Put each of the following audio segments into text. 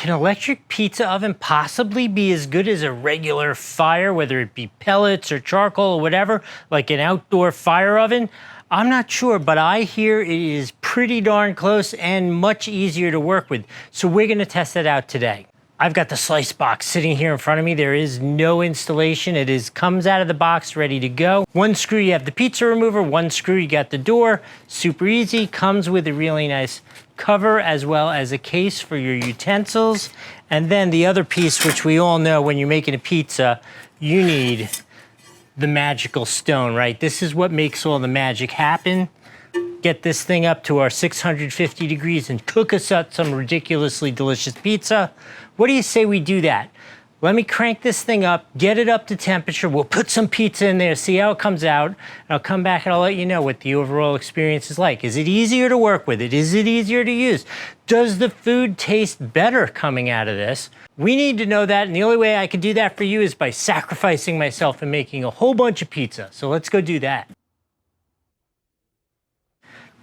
Can electric pizza oven possibly be as good as a regular fire, whether it be pellets or charcoal or whatever, like an outdoor fire oven? I'm not sure, but I hear it is pretty darn close and much easier to work with. So we're gonna test it out today. I've got the slice box sitting here in front of me. There is no installation. It comes out of the box ready to go. One screw, you have the pizza remover. One screw, you got the door. Super easy. Comes with a really nice cover as well as a case for your utensils. And then the other piece, which we all know when you're making a pizza, you need the magical stone, right? This is what makes all the magic happen. Get this thing up to our 650 degrees and cook us up some ridiculously delicious pizza. What do you say we do that? Let me crank this thing up, get it up to temperature. We'll put some pizza in there, see how it comes out. And I'll come back and I'll let you know what the overall experience is like. Is it easier to work with it? Is it easier to use? Does the food taste better coming out of this? We need to know that, and the only way I can do that for you is by sacrificing myself and making a whole bunch of pizza. So let's go do that.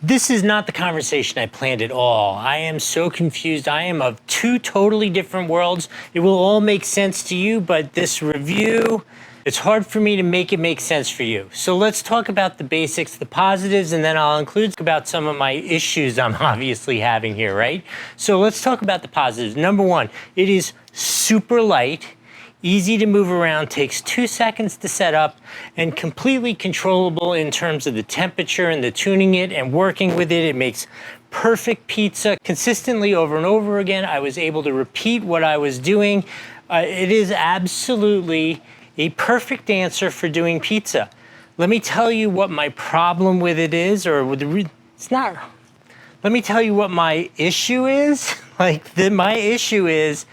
This is not the conversation I planned at all. I am so confused. I am of two totally different worlds. It will all make sense to you, but this review, it's hard for me to make it make sense for you. So let's talk about the basics, the positives, and then I'll include about some of my issues I'm obviously having here, right? So let's talk about the positives. Number one, it is super light. Easy to move around, takes 2 seconds to set up, and completely controllable in terms of the temperature and the tuning it and working with it. It makes perfect pizza consistently over and over again. I was able to repeat what I was doing. It is absolutely a perfect answer for doing pizza. Let me tell you what my problem with it is, or with it's not. Let me tell you what my issue is. My issue is,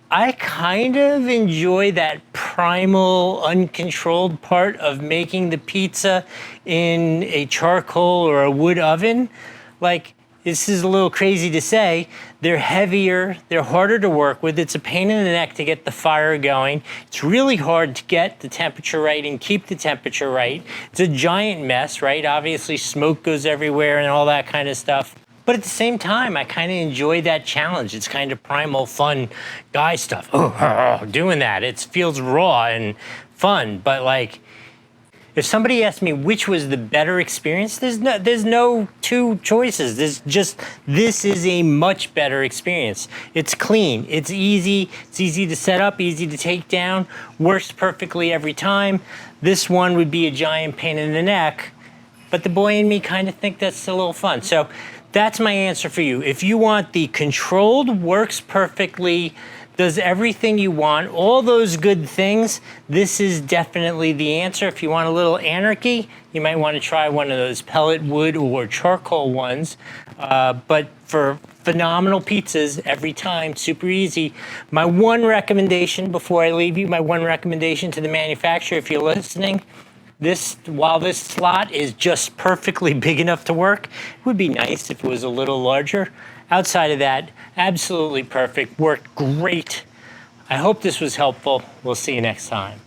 I kind of enjoy that primal, uncontrolled part of making the pizza in a charcoal or a wood oven. Like, this is a little crazy to say, they're heavier, they're harder to work with. It's a pain in the neck to get the fire going. It's really hard to get the temperature right and keep the temperature right. It's a giant mess, right? Obviously, smoke goes everywhere and all that kind of stuff. But at the same time, I kind of enjoy that challenge. It's kind of primal, fun guy stuff. Doing that. It feels raw and fun. But like, if somebody asked me which was the better experience, there's no two choices. This is a much better experience. It's clean, it's easy to set up, easy to take down, works perfectly every time. This one would be a giant pain in the neck, but the boy in me kind of think that's a little fun. So that's my answer for you. If you want the controlled, works perfectly, does everything you want, all those good things, this is definitely the answer. If you want a little anarchy, you might want to try one of those pellet wood or charcoal ones. But for phenomenal pizzas every time, super easy. My one recommendation before I leave you, my one recommendation to the manufacturer, if you're listening, while this slot is just perfectly big enough to work, it would be nice if it was a little larger. Outside of that, absolutely perfect, worked great. I hope this was helpful. We'll see you next time.